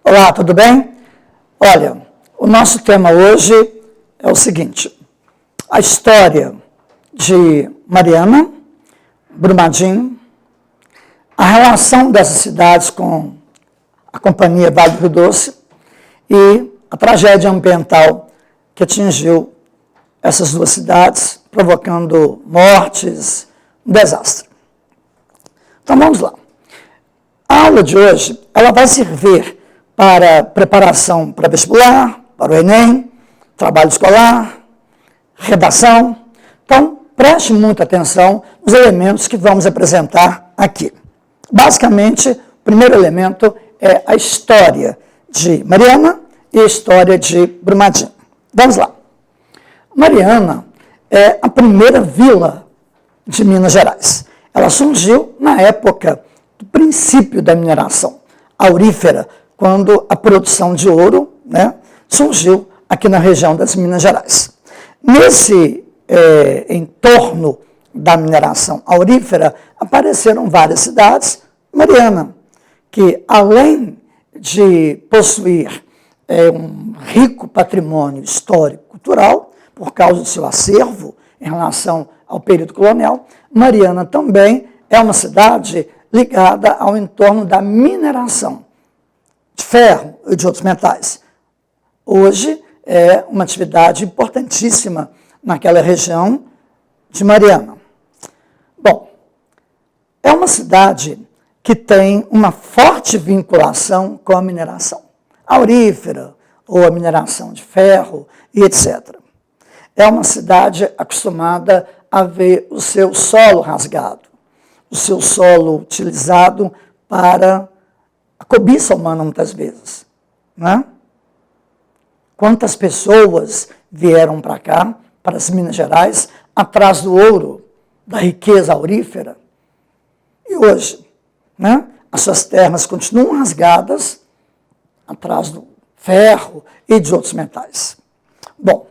Olá, tudo bem? Olha, o nosso tema hoje é o seguinte: a história de Mariana, Brumadinho, a relação dessas cidades com a Companhia Vale do Rio Doce e a tragédia ambiental que atingiu essas duas cidades, provocando mortes, um desastre. Então vamos lá. A aula de hoje, ela vai servir para preparação para vestibular, para o Enem, trabalho escolar, redação. Então, preste muita atenção nos elementos que vamos apresentar aqui. Basicamente, o primeiro elemento é a história de Mariana e a história de Brumadinho. Vamos lá. Mariana é a primeira vila de Minas Gerais. Ela surgiu na época do princípio da mineração aurífera, quando a produção de ouro, surgiu aqui na região das Minas Gerais. Nesse entorno da mineração aurífera, apareceram várias cidades. Mariana, que além de possuir um rico patrimônio histórico-cultural, por causa do seu acervo em relação ao período colonial, Mariana também é uma cidade ligada ao entorno da mineração de ferro e de outros metais. Hoje é uma atividade importantíssima naquela região de Mariana. Bom, é uma cidade que tem uma forte vinculação com a mineração aurífera ou a mineração de ferro e etc. É uma cidade acostumada a ver o seu solo rasgado, o seu solo utilizado para a cobiça humana, muitas vezes. Quantas pessoas vieram para cá, para as Minas Gerais, atrás do ouro, da riqueza aurífera? E hoje, as suas terras continuam rasgadas atrás do ferro e de outros metais. Bom,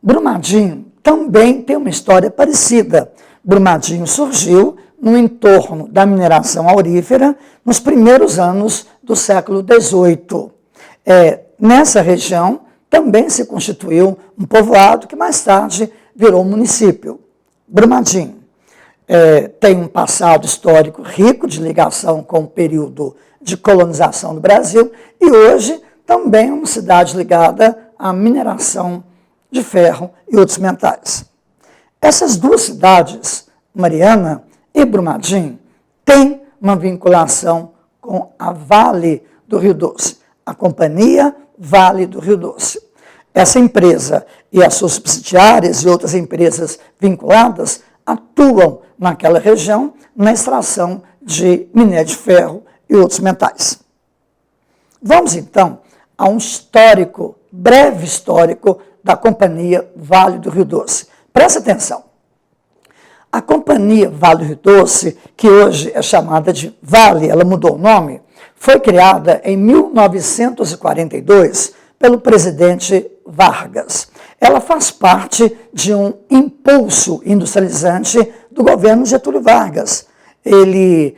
Brumadinho também tem uma história parecida. Brumadinho surgiu no entorno da mineração aurífera nos primeiros anos do século XVIII. Nessa região também se constituiu um povoado que mais tarde virou município. Brumadinho tem um passado histórico rico de ligação com o período de colonização do Brasil e hoje também é uma cidade ligada à mineração de ferro e outros metais. Essas duas cidades, Mariana e Brumadinho, têm uma vinculação com a Vale do Rio Doce, a Companhia Vale do Rio Doce. Essa empresa e as suas subsidiárias e outras empresas vinculadas atuam naquela região na extração de minério de ferro e outros metais. Vamos, então, a um histórico, breve histórico, da Companhia Vale do Rio Doce. Presta atenção. A Companhia Vale do Rio Doce, que hoje é chamada de Vale, ela mudou o nome, foi criada em 1942 pelo presidente Vargas. Ela faz parte de um impulso industrializante do governo Getúlio Vargas. Ele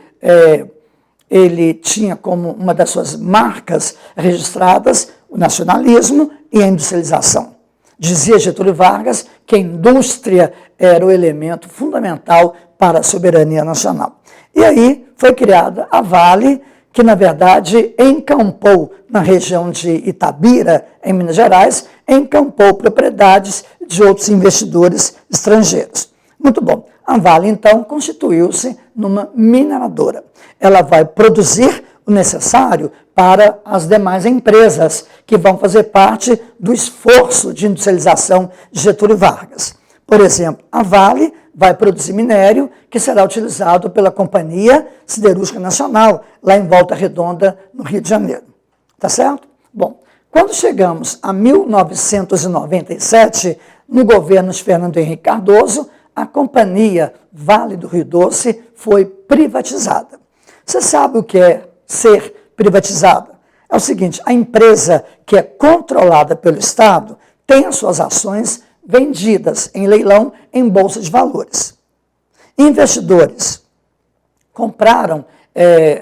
tinha como uma das suas marcas registradas o nacionalismo e a industrialização. Dizia Getúlio Vargas que a indústria era o elemento fundamental para a soberania nacional. E aí foi criada a Vale, que na verdade encampou na região de Itabira, em Minas Gerais, encampou propriedades de outros investidores estrangeiros. Muito bom. A Vale, então, constituiu-se numa mineradora. Ela vai produzir o necessário para as demais empresas que vão fazer parte do esforço de industrialização de Getúlio Vargas. Por exemplo, a Vale vai produzir minério que será utilizado pela Companhia Siderúrgica Nacional, lá em Volta Redonda, no Rio de Janeiro. Tá certo? Bom, quando chegamos a 1997, no governo de Fernando Henrique Cardoso, a Companhia Vale do Rio Doce foi privatizada. Você sabe o que é ser privatizada? É o seguinte, a empresa que é controlada pelo Estado tem as suas ações vendidas em leilão em bolsa de valores. Investidores compraram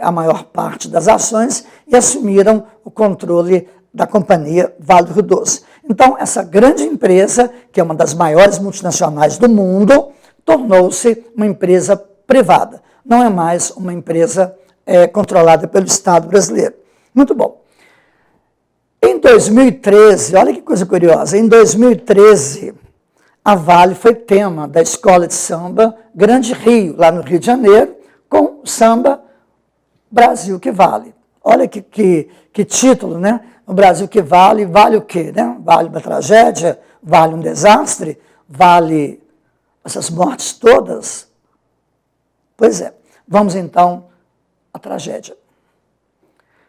a maior parte das ações e assumiram o controle da companhia Vale do Rio Doce. Então, essa grande empresa, que é uma das maiores multinacionais do mundo, tornou-se uma empresa privada. Não é mais uma empresa controlada pelo Estado brasileiro. Muito bom. Em 2013, olha que coisa curiosa, em 2013, a Vale foi tema da escola de samba Grande Rio, lá no Rio de Janeiro, com o samba Brasil que Vale. Olha que título, né? O Brasil que vale, vale o quê, né? Vale uma tragédia, vale um desastre, vale essas mortes todas. Pois é, vamos então à tragédia.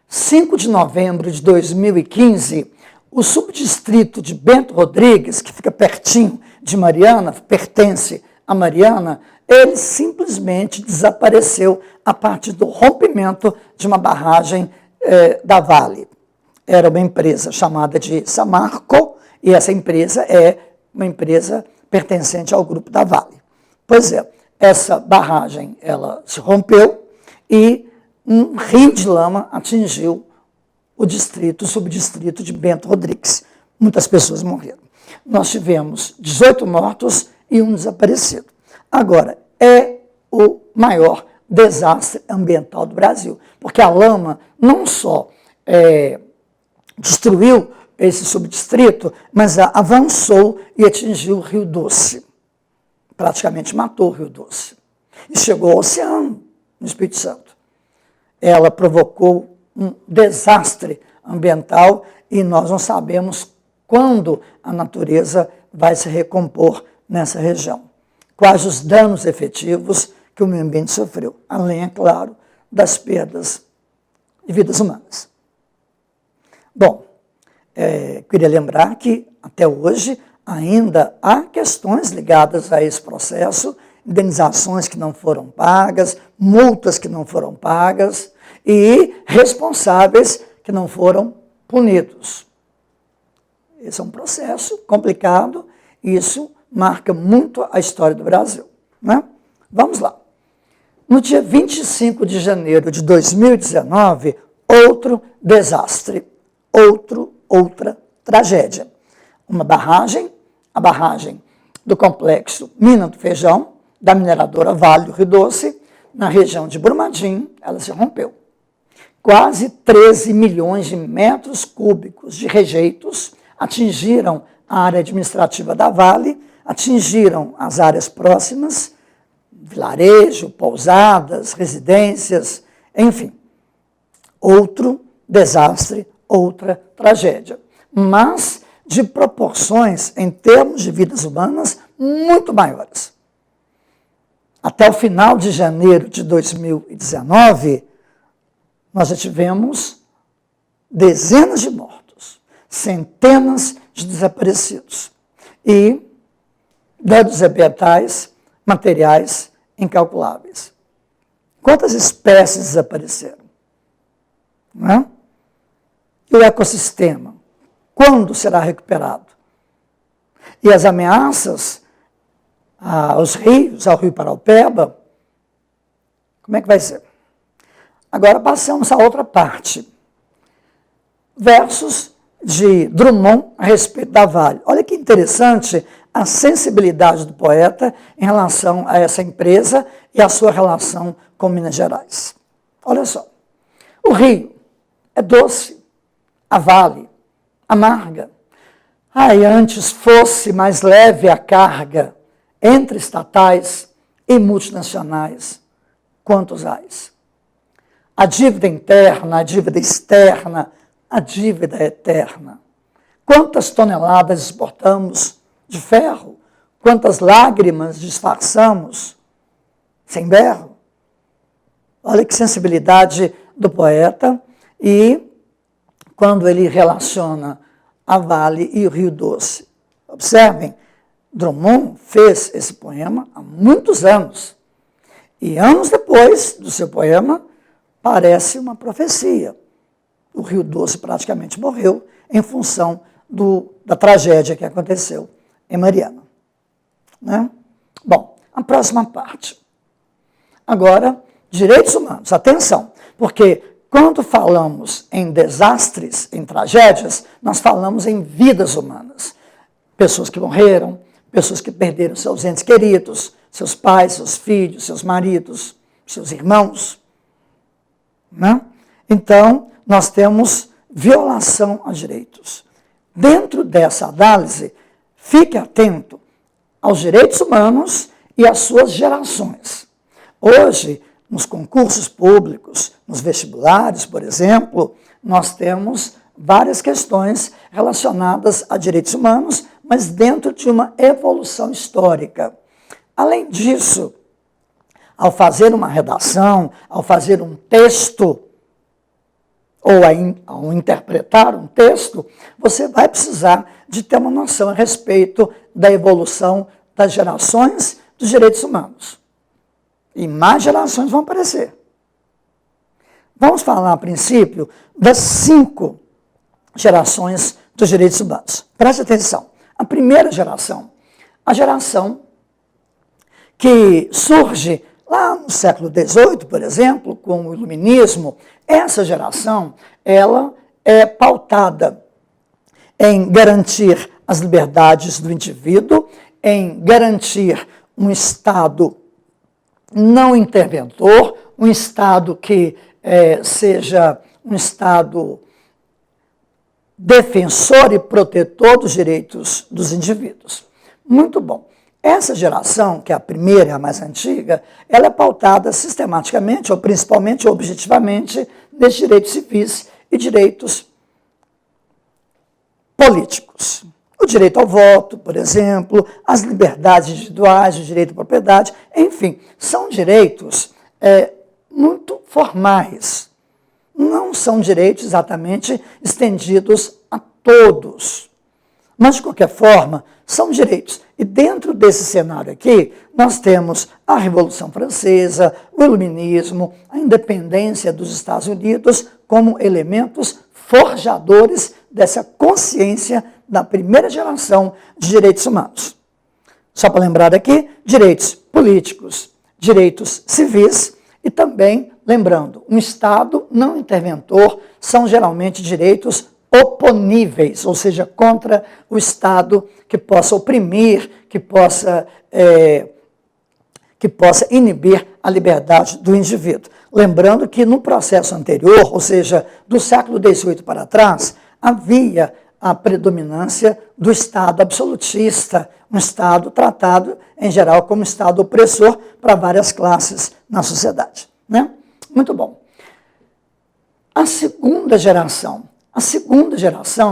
5 de novembro de 2015, o subdistrito de Bento Rodrigues, que fica pertinho de Mariana, pertence a Mariana, ele simplesmente desapareceu a partir do rompimento de uma barragem da Vale. Era uma empresa chamada de Samarco, e essa empresa é uma empresa pertencente ao grupo da Vale. Pois é, essa barragem ela se rompeu e um rio de lama atingiu o subdistrito de Bento Rodrigues. Muitas pessoas morreram. Nós tivemos 18 mortos e um desaparecido. Agora, é o maior desastre ambiental do Brasil, porque a lama não só destruiu esse subdistrito, mas avançou e atingiu o Rio Doce. Praticamente matou o Rio Doce. E chegou ao oceano, no Espírito Santo. Ela provocou um desastre ambiental e nós não sabemos quando a natureza vai se recompor nessa região. Quais os danos efetivos que o meio ambiente sofreu, além, é claro, das perdas de vidas humanas. Bom, queria lembrar que, até hoje, ainda há questões ligadas a esse processo, indenizações que não foram pagas, multas que não foram pagas e responsáveis que não foram punidos. Esse é um processo complicado e isso marca muito a história do Brasil, né? Vamos lá. No dia 25 de janeiro de 2019, outro desastre, outra tragédia. Uma barragem, a barragem do complexo Mina do Feijão, da mineradora Vale do Rio Doce, na região de Brumadinho, ela se rompeu. Quase 13 milhões de metros cúbicos de rejeitos atingiram a área administrativa da Vale, atingiram as áreas próximas, vilarejo, pousadas, residências, enfim. Outro desastre, outra tragédia. Mas de proporções, em termos de vidas humanas, muito maiores. Até o final de janeiro de 2019, nós já tivemos dezenas de mortos, centenas de desaparecidos e danos ambientais, materiais incalculáveis. Quantas espécies desapareceram? Não é? E o ecossistema? Quando será recuperado? E as ameaças aos rios, ao rio Paraupeba, como é que vai ser? Agora passamos à outra parte. Versos de Drummond a respeito da Vale. Olha que interessante a sensibilidade do poeta em relação a essa empresa e a sua relação com Minas Gerais. Olha só. O rio é doce, a Vale amarga. Ai, antes fosse mais leve a carga entre estatais e multinacionais, quantos ais? A dívida interna, a dívida externa, a dívida eterna. Quantas toneladas exportamos de ferro? Quantas lágrimas disfarçamos sem berro? Olha que sensibilidade do poeta. E quando ele relaciona a Vale e o Rio Doce. Observem, Drummond fez esse poema há muitos anos. E anos depois do seu poema, parece uma profecia. O Rio Doce praticamente morreu em função da tragédia que aconteceu em Mariana. Né? Bom, a próxima parte. Agora, Direitos humanos, atenção, porque quando falamos em desastres, em tragédias, nós falamos em vidas humanas. Pessoas que morreram, pessoas que perderam seus entes queridos, seus pais, seus filhos, seus maridos, seus irmãos. Né? Então, nós temos violação a direitos. Dentro dessa análise, fique atento aos direitos humanos e às suas gerações. Hoje, nos concursos públicos, nos vestibulares, por exemplo, nós temos várias questões relacionadas a direitos humanos, mas dentro de uma evolução histórica. Além disso, ao fazer uma redação, ao fazer um texto, ou ao interpretar um texto, você vai precisar de ter uma noção a respeito da evolução das gerações dos direitos humanos. E mais gerações vão aparecer. Vamos falar, a princípio, das 5 gerações dos direitos humanos. Preste atenção. A primeira geração, a geração que surge lá no século XVIII, por exemplo, com o Iluminismo, essa geração, ela é pautada em garantir as liberdades do indivíduo, em garantir um Estado não interventor, um Estado que seja um Estado defensor e protetor dos direitos dos indivíduos. Muito bom. Essa geração, que é a primeira e a mais antiga, ela é pautada sistematicamente, ou principalmente, ou objetivamente, nos direitos civis e direitos políticos. O direito ao voto, por exemplo, as liberdades individuais, o direito à propriedade, enfim, são direitos muito formais. Não são direitos exatamente estendidos a todos. Mas, de qualquer forma, são direitos. E dentro desse cenário aqui, nós temos a Revolução Francesa, o Iluminismo, a independência dos Estados Unidos como elementos forjadores dessa consciência da primeira geração de direitos humanos. Só para lembrar aqui, direitos políticos, direitos civis e também, lembrando, um Estado não interventor são geralmente direitos oponíveis, ou seja, contra o Estado que possa oprimir, que possa inibir a liberdade do indivíduo. Lembrando que no processo anterior, ou seja, do século XVIII para trás, havia a predominância do Estado absolutista, um Estado tratado, em geral, como Estado opressor para várias classes na sociedade. Né? Muito bom. A segunda geração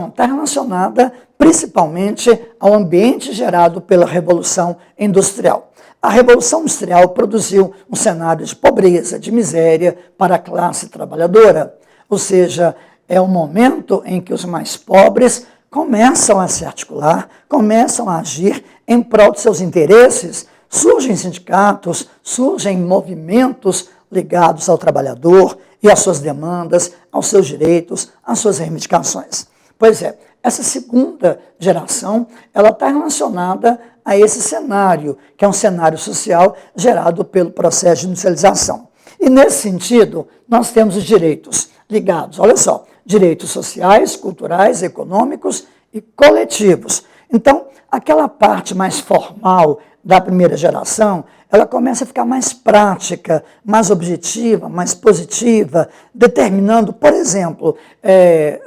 está relacionada principalmente ao ambiente gerado pela Revolução Industrial. A Revolução Industrial produziu um cenário de pobreza, de miséria para a classe trabalhadora, ou seja, é o momento em que os mais pobres começam a se articular, começam a agir em prol de seus interesses, surgem sindicatos, surgem movimentos ligados ao trabalhador e às suas demandas, aos seus direitos, às suas reivindicações. Pois é, essa segunda geração, ela está relacionada a esse cenário, que é um cenário social gerado pelo processo de industrialização. E nesse sentido, nós temos os direitos ligados, olha só, direitos sociais, culturais, econômicos e coletivos. Então, aquela parte mais formal da primeira geração, ela começa a ficar mais prática, mais objetiva, mais positiva, determinando, por exemplo,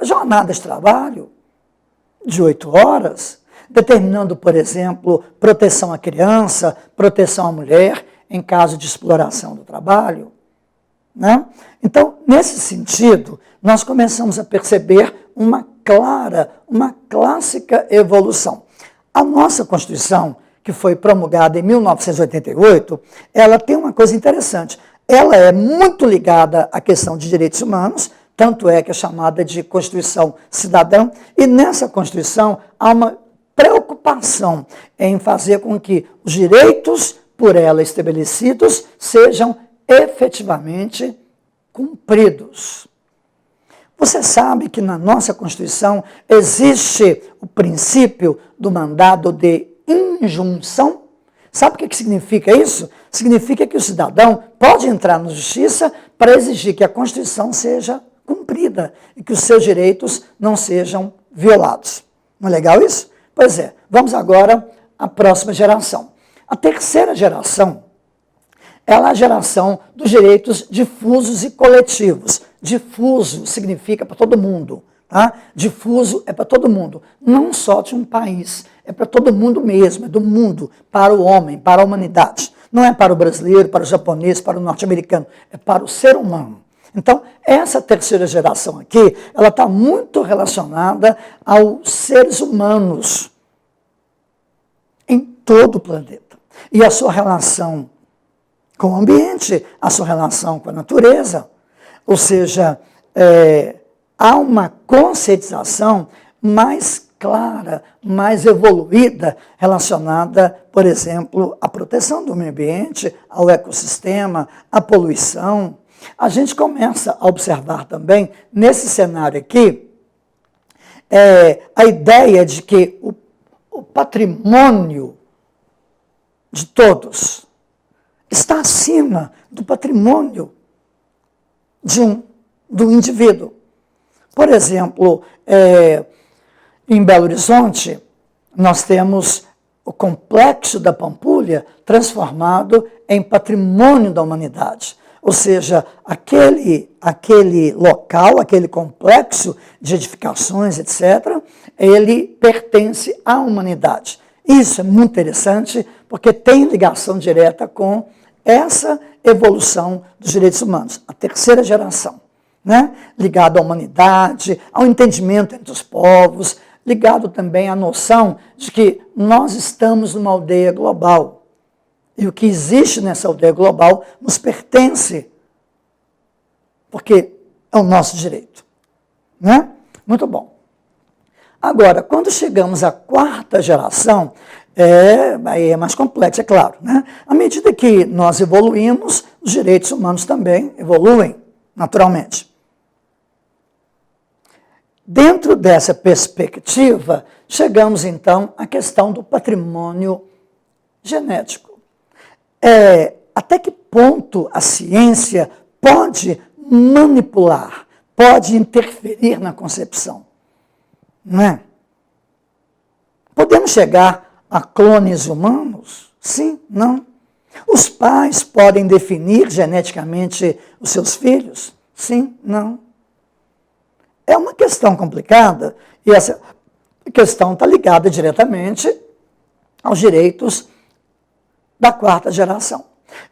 jornadas de trabalho de 8 horas, determinando, por exemplo, proteção à criança, proteção à mulher em caso de exploração do trabalho. Né? Então, nesse sentido, nós começamos a perceber uma clássica evolução. A nossa Constituição, que foi promulgada em 1988, ela tem uma coisa interessante. Ela é muito ligada à questão de direitos humanos, tanto é que é chamada de Constituição Cidadã, e nessa Constituição há uma preocupação em fazer com que os direitos por ela estabelecidos sejam efetivamente cumpridos. Você sabe que na nossa Constituição existe o princípio do mandado de injunção? Sabe o que significa isso? Significa que o cidadão pode entrar na justiça para exigir que a Constituição seja cumprida e que os seus direitos não sejam violados. Não é legal isso? Pois é, vamos agora à próxima geração. A terceira geração é a geração dos direitos difusos e coletivos. Difuso significa para todo mundo. Tá? Difuso é para todo mundo, não só de um país, é para todo mundo mesmo, é do mundo, para o homem, para a humanidade. Não é para o brasileiro, para o japonês, para o norte-americano, é para o ser humano. Então, essa terceira geração aqui, ela está muito relacionada aos seres humanos em todo o planeta. E a sua relação com o ambiente, a sua relação com a natureza, ou seja, há uma conscientização mais clara, mais evoluída, relacionada, por exemplo, à proteção do meio ambiente, ao ecossistema, à poluição. A gente começa a observar também, nesse cenário aqui, a ideia de que o patrimônio de todos está acima do patrimônio do indivíduo. Por exemplo, em Belo Horizonte, nós temos o Complexo da Pampulha transformado em patrimônio da humanidade. Ou seja, aquele local, aquele complexo de edificações, etc., ele pertence à humanidade. Isso é muito interessante, porque tem ligação direta com essa evolução dos direitos humanos, a terceira geração. Né? Ligado à humanidade, ao entendimento entre os povos, ligado também à noção de que nós estamos numa aldeia global. E o que existe nessa aldeia global nos pertence, porque é o nosso direito. Né? Muito bom. Agora, quando chegamos à quarta geração, aí é mais complexo, é claro. Né? À medida que nós evoluímos, os direitos humanos também evoluem, naturalmente. Dentro dessa perspectiva, chegamos então à questão do patrimônio genético. Até que ponto a ciência pode manipular, pode interferir na concepção? Não é? Podemos chegar a clones humanos? Sim, não. Os pais podem definir geneticamente os seus filhos? Sim, não. É uma questão complicada, e essa questão está ligada diretamente aos direitos da quarta geração.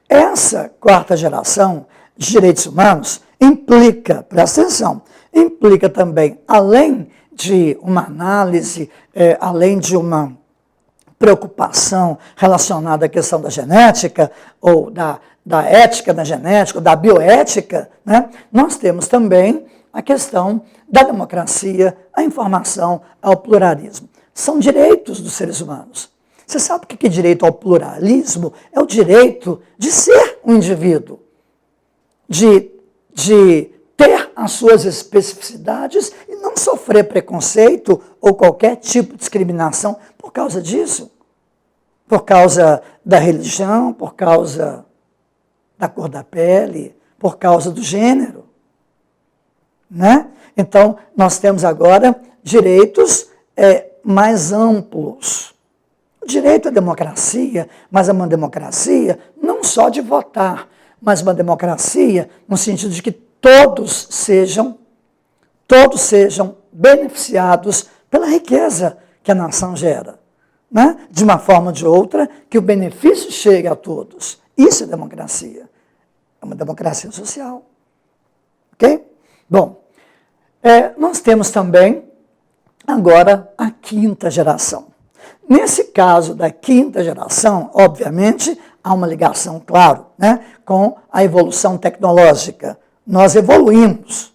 Essa quarta geração de direitos humanos implica, presta atenção, implica também, além de uma análise, além de uma preocupação relacionada à questão da genética, ou da ética da genética, ou da bioética, né? Nós temos também a questão da democracia, a informação, ao pluralismo. São direitos dos seres humanos. Você sabe o que é direito ao pluralismo? É o direito de ser um indivíduo, de ter as suas especificidades e não sofrer preconceito ou qualquer tipo de discriminação por causa disso. Por causa da religião, por causa da cor da pele, por causa do gênero. Né? Então, nós temos agora direitos mais amplos. O direito à democracia, mas é uma democracia não só de votar, mas uma democracia no sentido de que todos sejam beneficiados pela riqueza que a nação gera. Né? De uma forma ou de outra, que o benefício chegue a todos. Isso é democracia. É uma democracia social. Ok? Bom, nós temos também agora a quinta geração. Nesse caso da quinta geração, obviamente, há uma ligação, claro, né, com a evolução tecnológica. Nós evoluímos.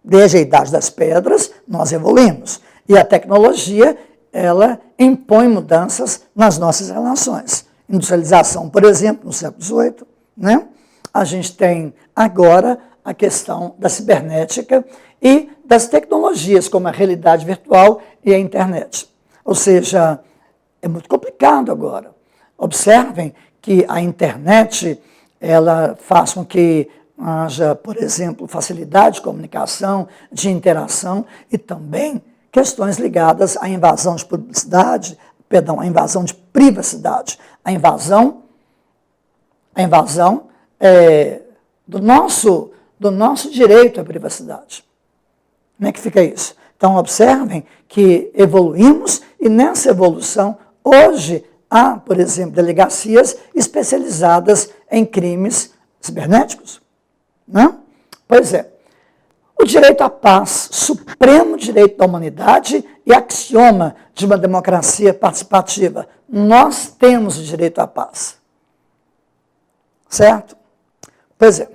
Desde a Idade das Pedras, nós evoluímos. E a tecnologia, ela impõe mudanças nas nossas relações. Industrialização, por exemplo, no século XVIII, né? A gente tem agora a questão da cibernética e das tecnologias, como a realidade virtual e a internet. Ou seja, é muito complicado agora. Observem que a internet, ela faz com que haja, por exemplo, facilidade de comunicação, de interação e também questões ligadas à invasão de publicidade, perdão, à invasão de privacidade, a invasão do nosso direito à privacidade. Como é que fica isso? Então, observem que evoluímos e nessa evolução, hoje, há, por exemplo, delegacias especializadas em crimes cibernéticos. Não? Pois é. O direito à paz, supremo direito da humanidade e axioma de uma democracia participativa. Nós temos o direito à paz. Certo? Pois é.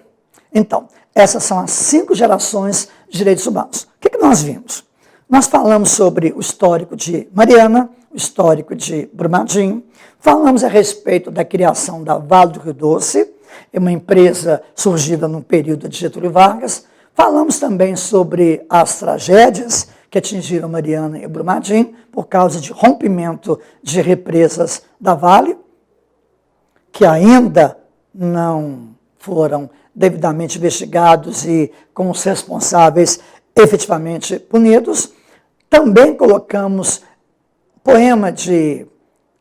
Então, essas são as 5 gerações de direitos humanos. O que nós vimos? Nós falamos sobre o histórico de Mariana, o histórico de Brumadinho, falamos a respeito da criação da Vale do Rio Doce, uma empresa surgida no período de Getúlio Vargas, falamos também sobre as tragédias que atingiram Mariana e Brumadinho por causa de rompimento de represas da Vale, que ainda não foram devidamente investigados e com os responsáveis efetivamente punidos. Também colocamos poema de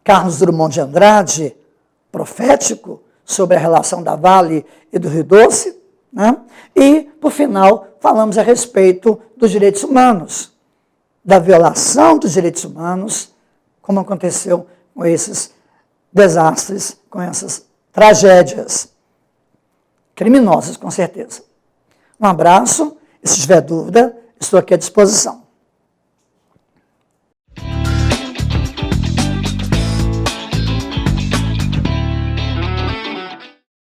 Carlos Drummond de Andrade, profético, sobre a relação da Vale e do Rio Doce, né? E, por final, falamos a respeito dos direitos humanos, da violação dos direitos humanos, como aconteceu com esses desastres, com essas tragédias criminosas, com certeza. Um abraço, e se tiver dúvida, estou aqui à disposição.